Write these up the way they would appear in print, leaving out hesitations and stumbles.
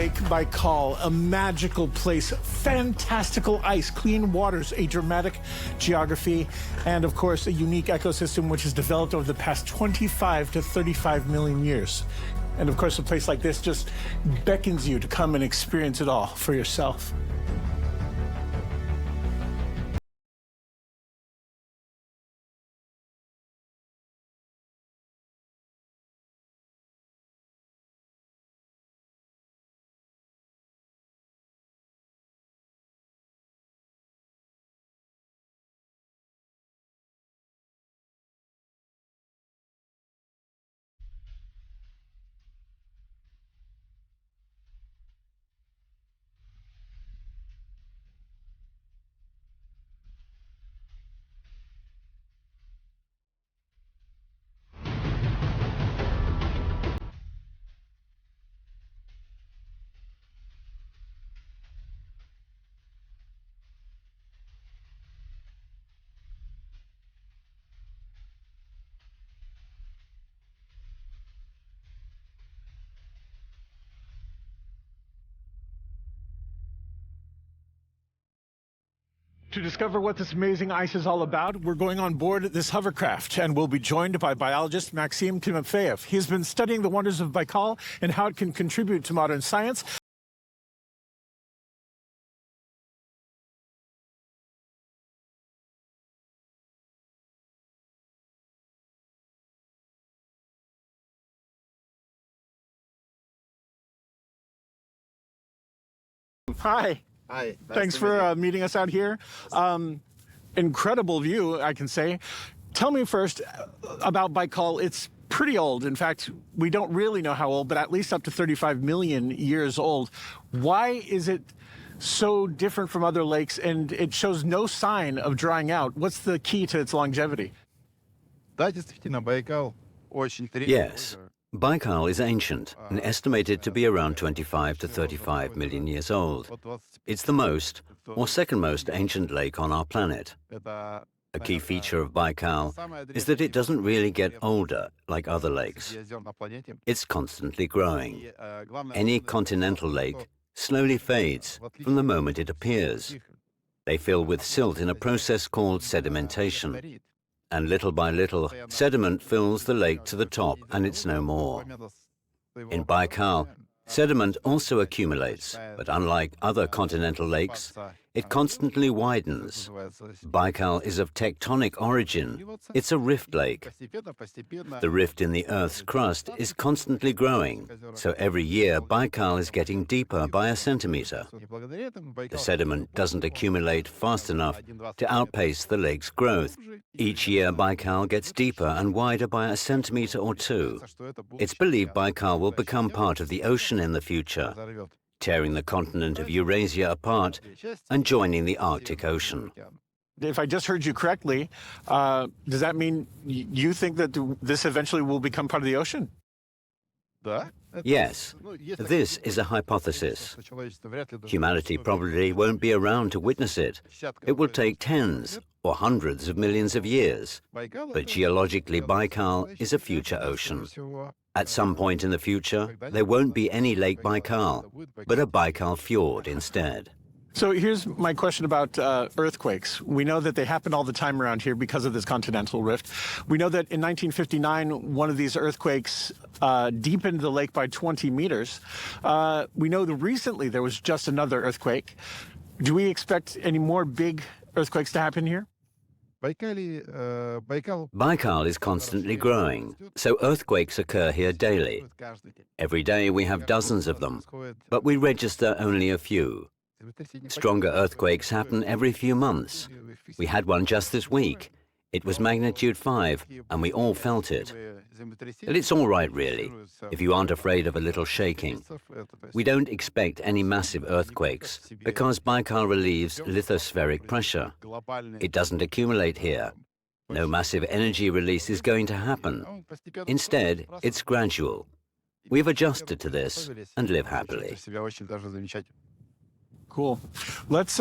Lake Baikal, a magical place, fantastical ice, clean waters, a dramatic geography, and of course, a unique ecosystem which has developed over the past 25 to 35 million years. And of course, a place like this just beckons you to come and experience it all for yourself. To discover what this amazing ice is all about, we're going on board this hovercraft, and we'll be joined by biologist Maxim Timofeyev. He's been studying the wonders of Baikal and how it can contribute to modern science. Hi. Hi. Thanks for meeting us out here. Incredible view, I can say. Tell me first about Baikal. It's pretty old. In fact, we don't really know how old, but at least up to 35 million years old. Why is it so different from other lakes, and it shows no sign of drying out? What's the key to its longevity? Yes. Baikal is ancient and estimated to be around 25 to 35 million years old. It's the most, or second most, ancient lake on our planet. A key feature of Baikal is that it doesn't really get older like other lakes. It's constantly growing. Any continental lake slowly fades from the moment it appears. They fill with silt in a process called sedimentation. And little by little, sediment fills the lake to the top, and it's no more. In Baikal, sediment also accumulates, but unlike other continental lakes, it constantly widens. Baikal is of tectonic origin. It's a rift lake. The rift in the Earth's crust is constantly growing, so every year Baikal is getting deeper by a centimeter. The sediment doesn't accumulate fast enough to outpace the lake's growth. Each year Baikal gets deeper and wider by a centimeter or two. It's believed Baikal will become part of the ocean in the future, tearing the continent of Eurasia apart and joining the Arctic Ocean. If I just heard you correctly, does that mean you think that this eventually will become part of the ocean? Yes, this is a hypothesis. Humanity probably won't be around to witness it. It will take tens or hundreds of millions of years. But geologically, Baikal is a future ocean. At some point in the future, there won't be any Lake Baikal, but a Baikal fjord instead. So here's my question about earthquakes. We know that they happen all the time around here because of this continental rift. We know that in 1959, one of these earthquakes deepened the lake by 20 meters. We know that recently there was just another earthquake. Do we expect any more big earthquakes to happen here? Baikal is constantly growing, so earthquakes occur here daily. Every day we have dozens of them, but we register only a few. Stronger earthquakes happen every few months. We had one just this week. It was magnitude 5, and we all felt it. But it's all right, really, if you aren't afraid of a little shaking. We don't expect any massive earthquakes, because Baikal relieves lithospheric pressure. It doesn't accumulate here. No massive energy release is going to happen. Instead, it's gradual. We've adjusted to this and live happily. Cool. Let's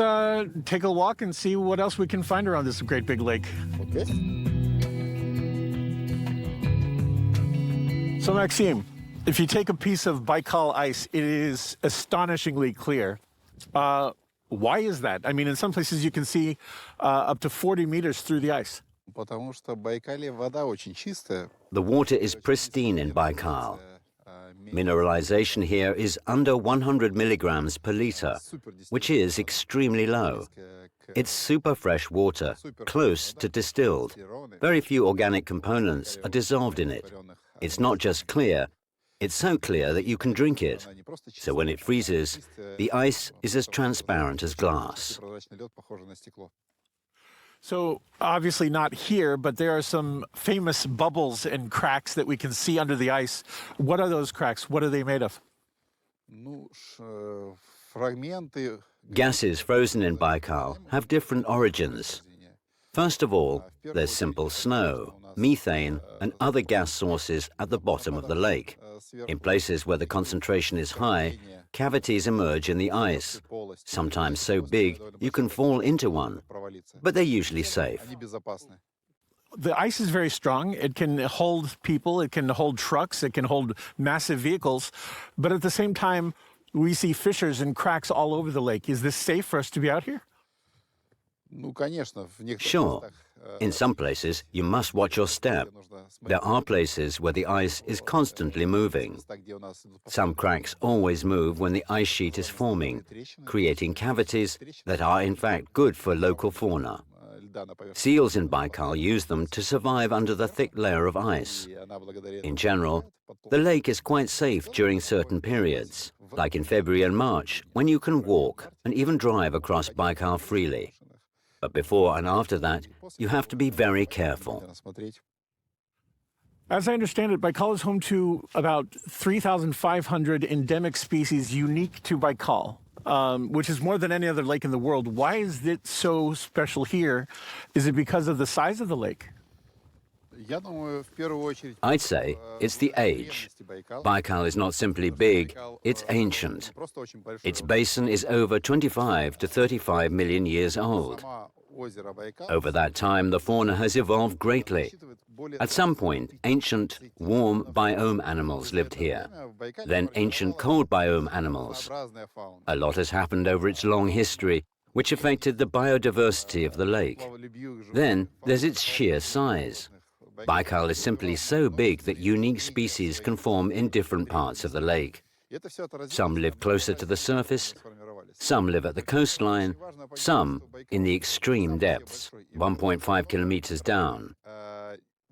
take a walk and see what else we can find around this great big lake. Okay. So Maxime, If you take a piece of Baikal ice, it is astonishingly clear. Why is that? I mean, in some places you can see up to 40 meters through the ice. The water is pristine in Baikal. Mineralization here is under 100 milligrams per liter, which is extremely low. It's super fresh water, close to distilled. Very few organic components are dissolved in it. It's not just clear, it's so clear that you can drink it. So when it freezes, the ice is as transparent as glass. So obviously not here, but there are some famous bubbles and cracks that we can see under the ice. What are those cracks? What are they made of? Gases frozen in Baikal have different origins. First of all, there's simple snow, methane, and other gas sources at the bottom of the lake. In places where the concentration is high, cavities emerge in the ice, sometimes so big you can fall into one, but they're usually safe. The ice is very strong. It can hold people, it can hold trucks, it can hold massive vehicles, but at the same time, we see fissures and cracks all over the lake. Is this safe for us to be out here? Sure. In some places, you must watch your step. There are places where the ice is constantly moving. Some cracks always move when the ice sheet is forming, creating cavities that are in fact good for local fauna. Seals in Baikal use them to survive under the thick layer of ice. In general, the lake is quite safe during certain periods, like in February and March, when you can walk and even drive across Baikal freely. But before and after that, you have to be very careful. As I understand it, Baikal is home to about 3,500 endemic species unique to Baikal, which is more than any other lake in the world. Why is it so special here? Is it because of the size of the lake? I'd say it's the age. Baikal is not simply big, it's ancient. Its basin is over 25 to 35 million years old. Over that time, the fauna has evolved greatly. At some point, ancient, warm biome animals lived here. Then ancient cold biome animals. A lot has happened over its long history, which affected the biodiversity of the lake. Then there's its sheer size. Baikal is simply so big that unique species can form in different parts of the lake. Some live closer to the surface, some live at the coastline, some in the extreme depths, 1.5 kilometers down.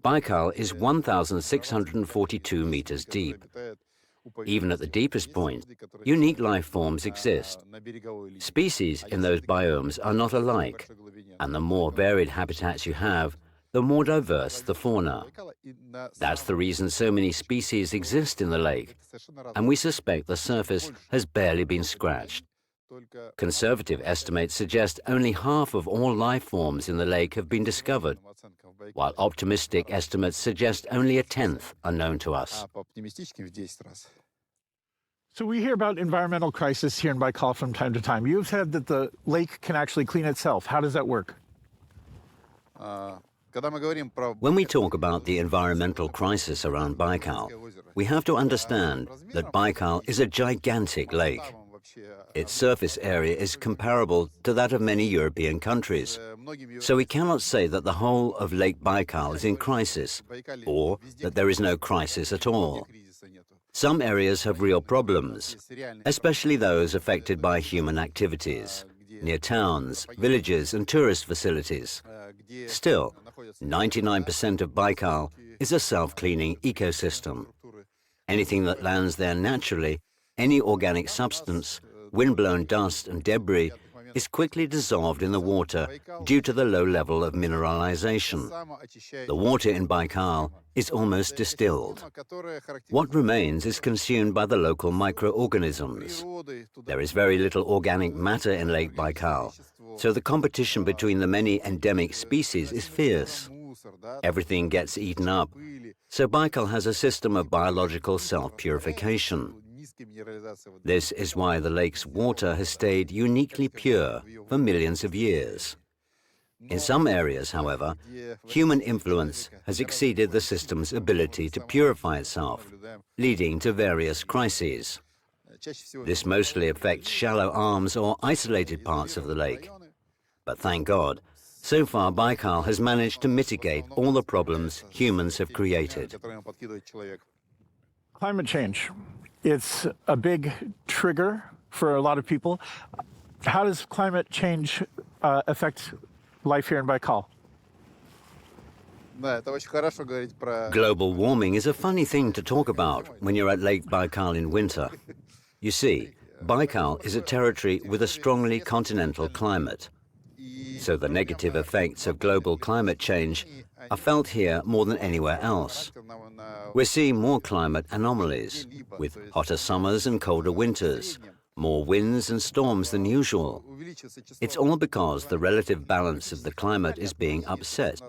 Baikal is 1,642 meters deep. Even at the deepest point, unique life forms exist. Species in those biomes are not alike, and the more varied habitats you have, the more diverse the fauna. That's the reason so many species exist in the lake, and we suspect the surface has barely been scratched. Conservative estimates suggest only half of all life forms in the lake have been discovered, while optimistic estimates suggest only a tenth are known to us. So we hear about environmental crisis here in Baikal from time to time. You've said that the lake can actually clean itself. How does that work? When we talk about the environmental crisis around Baikal, we have to understand that Baikal is a gigantic lake. Its surface area is comparable to that of many European countries. So we cannot say that the whole of Lake Baikal is in crisis, or that there is no crisis at all. Some areas have real problems, especially those affected by human activities, near towns, villages, and tourist facilities. Still, 99% of Baikal is a self-cleaning ecosystem. Anything that lands there naturally, any organic substance, wind-blown dust and debris, is quickly dissolved in the water due to the low level of mineralization. The water in Baikal is almost distilled. What remains is consumed by the local microorganisms. There is very little organic matter in Lake Baikal, so the competition between the many endemic species is fierce. Everything gets eaten up, so Baikal has a system of biological self-purification. This is why the lake's water has stayed uniquely pure for millions of years. In some areas, however, human influence has exceeded the system's ability to purify itself, leading to various crises. This mostly affects shallow arms or isolated parts of the lake. But thank God, so far Baikal has managed to mitigate all the problems humans have created. Climate change. It's a big trigger for a lot of people. How does climate change affect life here in Baikal? Global warming is a funny thing to talk about when you're at Lake Baikal in winter. You see, Baikal is a territory with a strongly continental climate. So the negative effects of global climate change are felt here more than anywhere else. We're seeing more climate anomalies, with hotter summers and colder winters, more winds and storms than usual. It's all because the relative balance of the climate is being upset.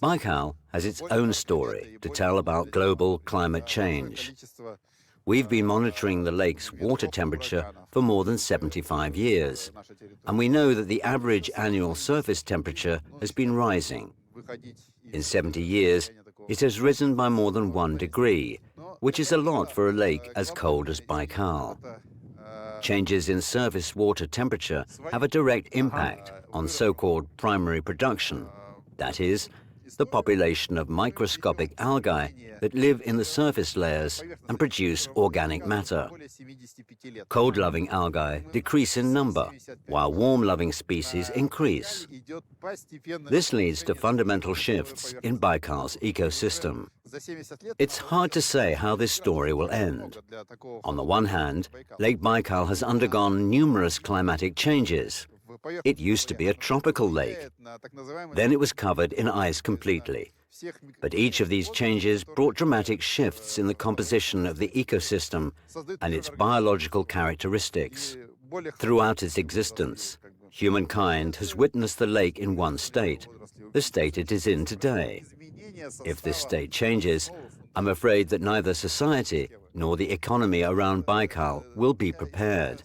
Baikal has its own story to tell about global climate change. We've been monitoring the lake's water temperature for more than 75 years, and we know that the average annual surface temperature has been rising. In 70 years, it has risen by more than 1 degree, which is a lot for a lake as cold as Baikal. Changes in surface water temperature have a direct impact on so-called primary production, that is, the population of microscopic algae that live in the surface layers and produce organic matter. Cold-loving algae decrease in number, while warm-loving species increase. This leads to fundamental shifts in Baikal's ecosystem. It's hard to say how this story will end. On the one hand, Lake Baikal has undergone numerous climatic changes. It used to be a tropical lake. Then it was covered in ice completely. But each of these changes brought dramatic shifts in the composition of the ecosystem and its biological characteristics. Throughout its existence, humankind has witnessed the lake in one state, the state it is in today. If this state changes, I'm afraid that neither society nor the economy around Baikal will be prepared,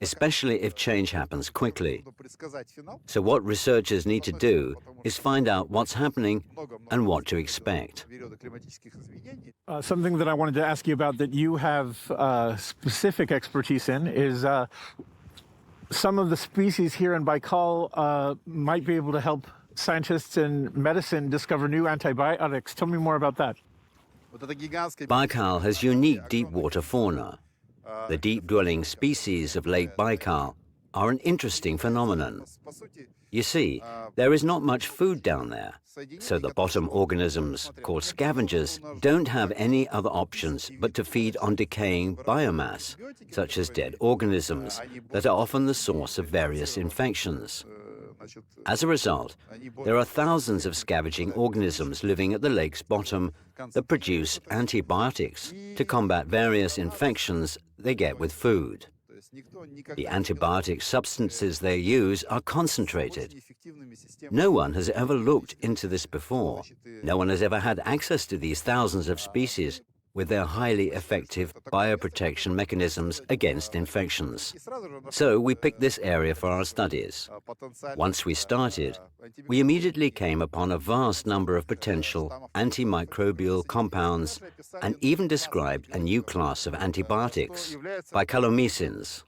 especially if change happens quickly. So what researchers need to do is find out what's happening and what to expect. Something that I wanted to ask you about that you have specific expertise in is some of the species here in Baikal might be able to help scientists in medicine discover new antibiotics. Tell me more about that. Baikal has unique deep water fauna. The deep-dwelling species of Lake Baikal are an interesting phenomenon. You see, there is not much food down there, so the bottom organisms, called scavengers, don't have any other options but to feed on decaying biomass, such as dead organisms, that are often the source of various infections. As a result, there are thousands of scavenging organisms living at the lake's bottom that produce antibiotics to combat various infections they get with food. The antibiotic substances they use are concentrated. No one has ever looked into this before. No one has ever had access to these thousands of species with their highly effective bioprotection mechanisms against infections. So we picked this area for our studies. Once we started, we immediately came upon a vast number of potential antimicrobial compounds and even described a new class of antibiotics, baikalomycins.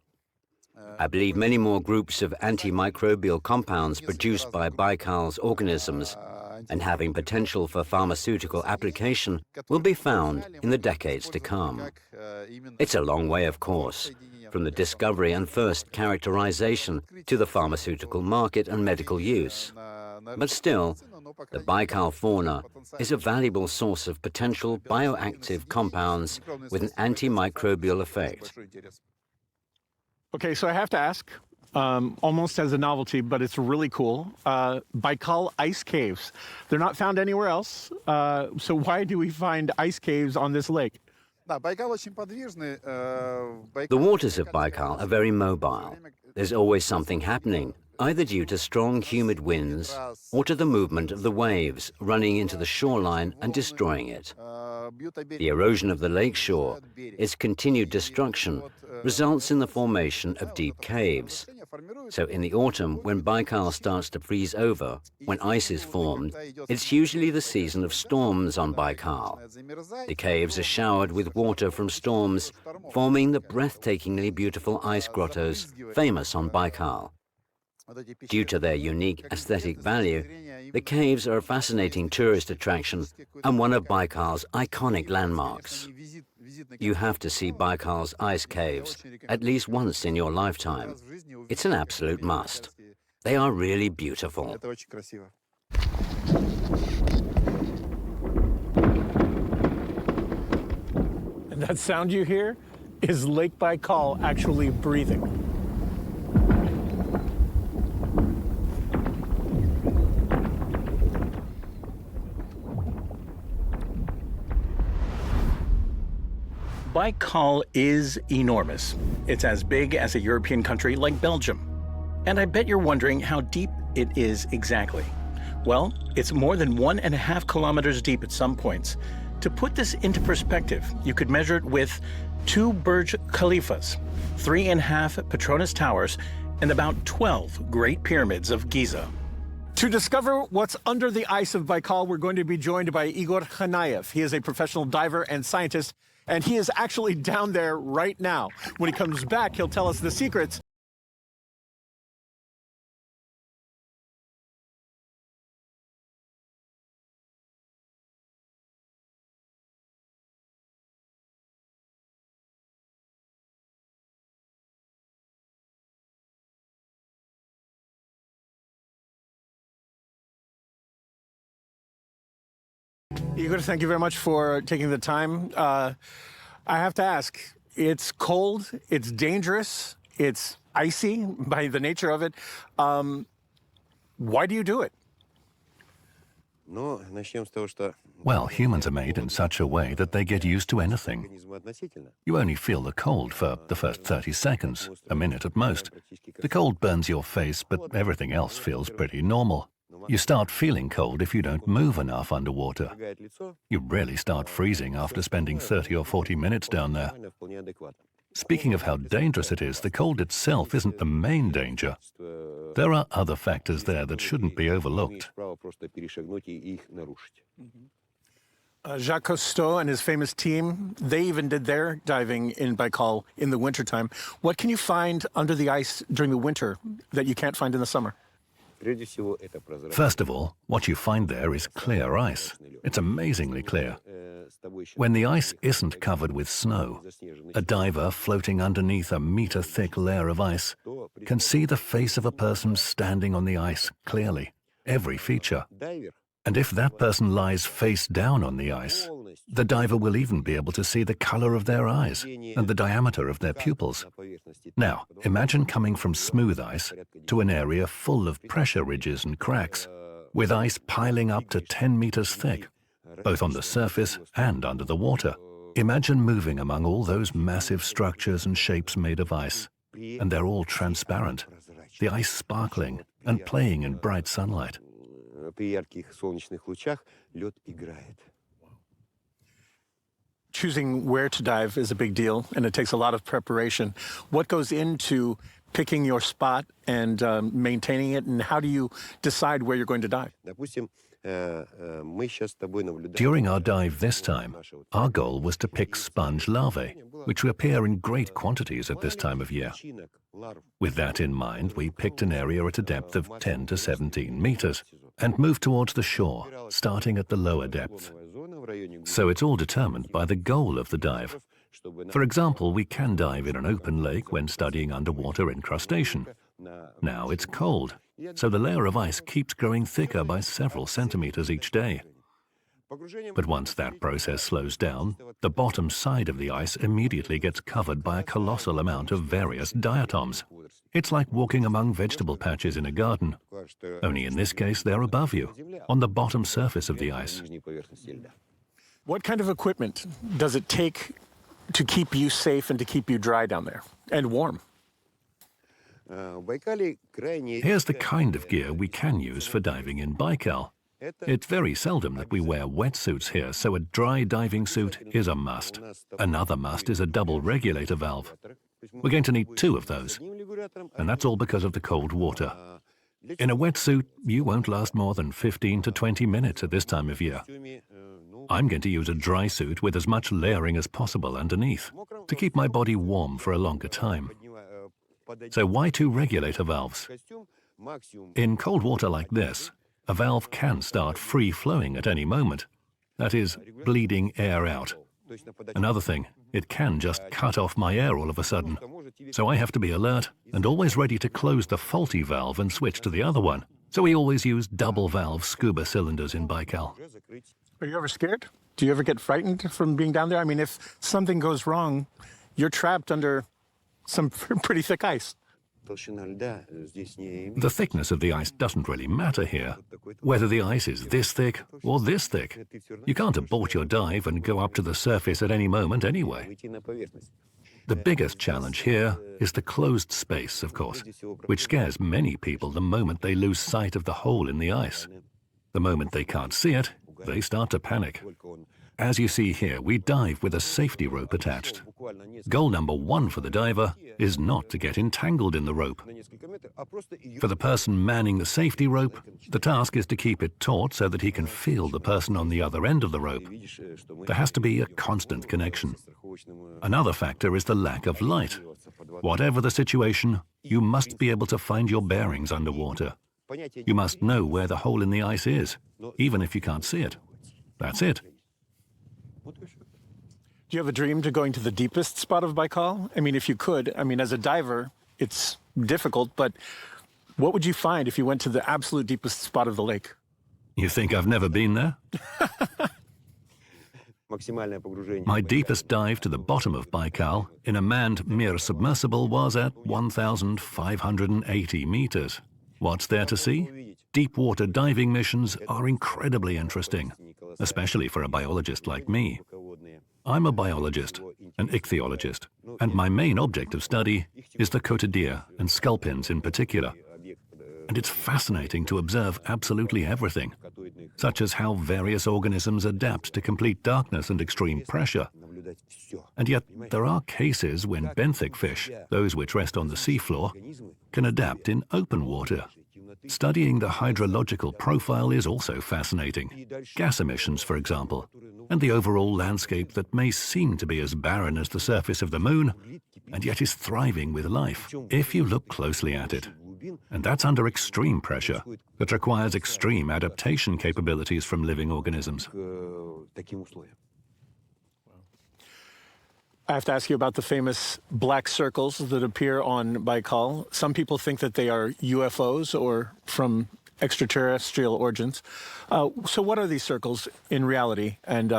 I believe many more groups of antimicrobial compounds produced by Baikal's organisms and having potential for pharmaceutical application will be found in the decades to come. It's a long way, of course, from the discovery and first characterization to the pharmaceutical market and medical use. But still, the Baikal fauna is a valuable source of potential bioactive compounds with an antimicrobial effect. Okay, so I have to ask, almost as a novelty, but it's really cool. Baikal ice caves. They're not found anywhere else. So why do we find ice caves on this lake? The waters of Baikal are very mobile. There's always something happening, either due to strong humid winds or to the movement of the waves running into the shoreline and destroying it. The erosion of the lakeshore, its continued destruction, results in the formation of deep caves, So in the autumn, when Baikal starts to freeze over, when ice is formed, it's usually the season of storms on Baikal. The caves are showered with water from storms, forming the breathtakingly beautiful ice grottos famous on Baikal. Due to their unique aesthetic value, the caves are a fascinating tourist attraction and one of Baikal's iconic landmarks. You have to see Baikal's ice caves at least once in your lifetime. It's an absolute must. They are really beautiful. And that sound you hear is Lake Baikal actually breathing. Baikal is enormous. It's as big as a European country like Belgium. And I bet you're wondering how deep it is exactly. Well, it's more than 1.5 kilometers deep at some points. To put this into perspective, you could measure it with 2 Burj Khalifas, 3.5 Petronas Towers, and about 12 Great Pyramids of Giza. To discover what's under the ice of Baikal, we're going to be joined by Igor Khanayev. He is a professional diver and scientist, and he is actually down there right now. When he comes back, he'll tell us the secrets. Igor, thank you very much for taking the time. I have to ask, it's cold, it's dangerous, it's icy by the nature of it. Why do you do it? Well, humans are made in such a way that they get used to anything. You only feel the cold for the first 30 seconds, a minute at most. The cold burns your face, but everything else feels pretty normal. You start feeling cold if you don't move enough underwater. You really start freezing after spending 30 or 40 minutes down there. Speaking of how dangerous it is, the cold itself isn't the main danger. There are other factors there that shouldn't be overlooked. Jacques Cousteau and his famous team, they even did their diving in Baikal in the wintertime. What can you find under the ice during the winter that you can't find in the summer? First of all, what you find there is clear ice. It's amazingly clear. When the ice isn't covered with snow, a diver floating underneath a meter-thick layer of ice can see the face of a person standing on the ice clearly, every feature. And if that person lies face down on the ice, the diver will even be able to see the color of their eyes and the diameter of their pupils. Now, imagine coming from smooth ice to an area full of pressure ridges and cracks, with ice piling up to 10 meters thick, both on the surface and under the water. Imagine moving among all those massive structures and shapes made of ice, and they're all transparent, the ice sparkling and playing in bright sunlight. Choosing where to dive is a big deal, and it takes a lot of preparation. What goes into picking your spot and maintaining it, and how do you decide where you're going to dive? During our dive this time, our goal was to pick sponge larvae, which appear in great quantities at this time of year. With that in mind, we picked an area at a depth of 10 to 17 meters and moved towards the shore, starting at the lower depth. So it's all determined by the goal of the dive. For example, we can dive in an open lake when studying underwater incrustation. Now it's cold, so the layer of ice keeps growing thicker by several centimeters each day. But once that process slows down, the bottom side of the ice immediately gets covered by a colossal amount of various diatoms. It's like walking among vegetable patches in a garden, only in this case they're above you, on the bottom surface of the ice. What kind of equipment does it take to keep you safe and to keep you dry down there and warm? Here's the kind of gear we can use for diving in Baikal. It's very seldom that we wear wetsuits here, so a dry diving suit is a must. Another must is a double regulator valve. We're going to need 2 of those. And that's all because of the cold water. In a wetsuit, you won't last more than 15 to 20 minutes at this time of year. I'm going to use a dry suit with as much layering as possible underneath to keep my body warm for a longer time. So why two regulator valves? In cold water like this, a valve can start free-flowing at any moment. That is, bleeding air out. Another thing, it can just cut off my air all of a sudden. So I have to be alert and always ready to close the faulty valve and switch to the other one. So we always use double-valve scuba cylinders in Baikal. Are you ever scared? Do you ever get frightened from being down there? I mean, if something goes wrong, you're trapped under some pretty thick ice. The thickness of the ice doesn't really matter here. Whether the ice is this thick or this thick, you can't abort your dive and go up to the surface at any moment anyway. The biggest challenge here is the closed space, of course, which scares many people the moment they lose sight of the hole in the ice. The moment they can't see it, they start to panic. As you see here, we dive with a safety rope attached. Goal number one for the diver is not to get entangled in the rope. For the person manning the safety rope, the task is to keep it taut so that he can feel the person on the other end of the rope. There has to be a constant connection. Another factor is the lack of light. Whatever the situation, you must be able to find your bearings underwater. You must know where the hole in the ice is, even if you can't see it. That's it. Do you have a dream to going to the deepest spot of Baikal? I mean, if you could, I mean, as a diver, it's difficult, but what would you find if you went to the absolute deepest spot of the lake? You think I've never been there? My deepest dive to the bottom of Baikal in a manned Mir submersible was at 1,580 meters. What's there to see? Deep water diving missions are incredibly interesting, especially for a biologist like me. I'm a biologist, an ichthyologist, and my main object of study is the cotidia and sculpins in particular. And it's fascinating to observe absolutely everything, such as how various organisms adapt to complete darkness and extreme pressure. And yet, there are cases when benthic fish, those which rest on the seafloor, can adapt in open water. Studying the hydrological profile is also fascinating. Gas emissions, for example, and the overall landscape that may seem to be as barren as the surface of the moon, and yet is thriving with life, if you look closely at it. And that's under extreme pressure that requires extreme adaptation capabilities from living organisms. I have to ask you about the famous black circles that appear on Baikal. Some people think that they are UFOs or from extraterrestrial origins. So what are these circles in reality, and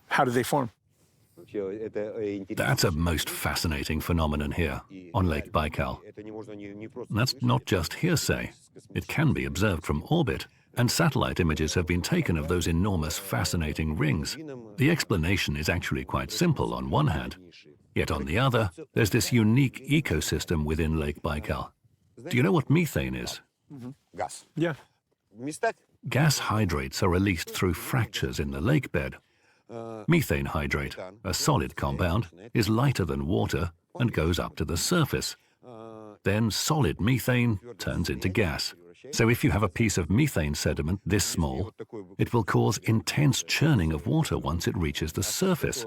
how do they form? That's a most fascinating phenomenon here on Lake Baikal. That's not just hearsay. It can be observed from orbit, and satellite images have been taken of those enormous, fascinating rings. The explanation is actually quite simple on one hand, yet on the other, there's this unique ecosystem within Lake Baikal. Do you know what methane is? Gas. Yeah. Gas hydrates are released through fractures in the lake bed. Methane hydrate, a solid compound, is lighter than water and goes up to the surface. Then solid methane turns into gas. So if you have a piece of methane sediment this small, it will cause intense churning of water once it reaches the surface.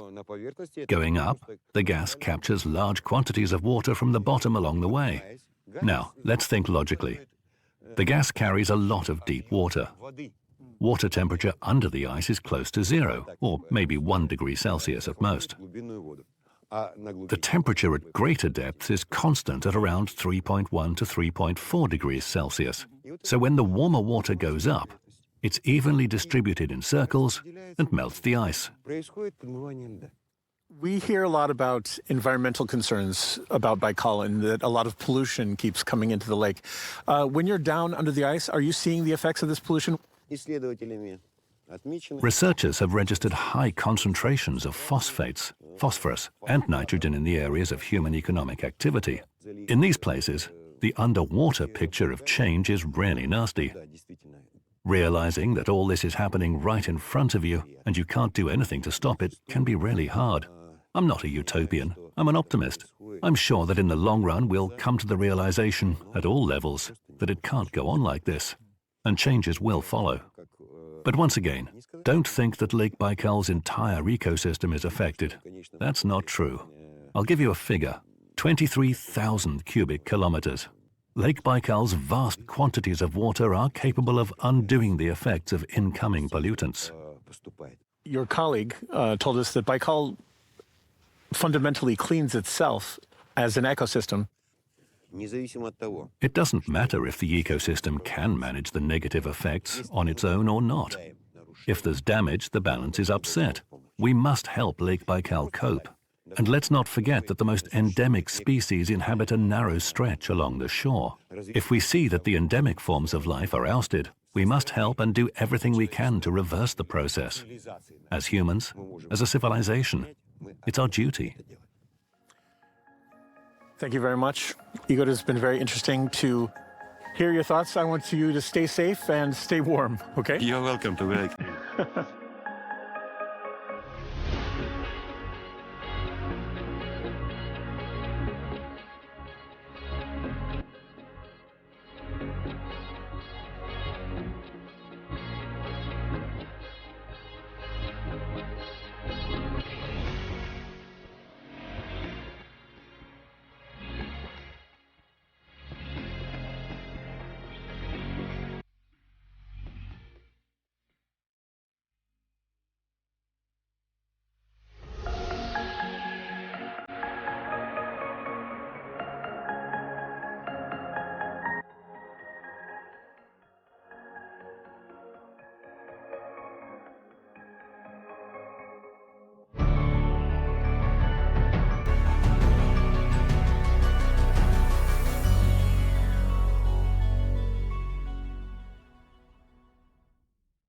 Going up, the gas captures large quantities of water from the bottom along the way. Now, let's think logically. The gas carries a lot of deep water. Water temperature under the ice is close to 0, or maybe 1 degree Celsius at most. The temperature at greater depths is constant at around 3.1 to 3.4 degrees Celsius. So when the warmer water goes up, it's evenly distributed in circles and melts the ice. We hear a lot about environmental concerns about Baikal and that a lot of pollution keeps coming into the lake. When you're down under the ice, are you seeing the effects of this pollution? Researchers have registered high concentrations of phosphates, phosphorus, and nitrogen in the areas of human economic activity. In these places, the underwater picture of change is really nasty. Realizing that all this is happening right in front of you and you can't do anything to stop it can be really hard. I'm not a utopian. I'm an optimist. I'm sure that in the long run we'll come to the realization, at all levels, that it can't go on like this, and changes will follow. But once again, don't think that Lake Baikal's entire ecosystem is affected. That's not true. I'll give you a figure: 23,000 cubic kilometers. Lake Baikal's vast quantities of water are capable of undoing the effects of incoming pollutants. Your colleague told us that Baikal fundamentally cleans itself as an ecosystem. It doesn't matter if the ecosystem can manage the negative effects on its own or not. If there's damage, the balance is upset. We must help Lake Baikal cope. And let's not forget that the most endemic species inhabit a narrow stretch along the shore. If we see that the endemic forms of life are ousted, we must help and do everything we can to reverse the process. As humans, as a civilization, it's our duty. Thank you very much. Igor, it's been very interesting to hear your thoughts. I want you to stay safe and stay warm, okay? You're welcome to Baikal.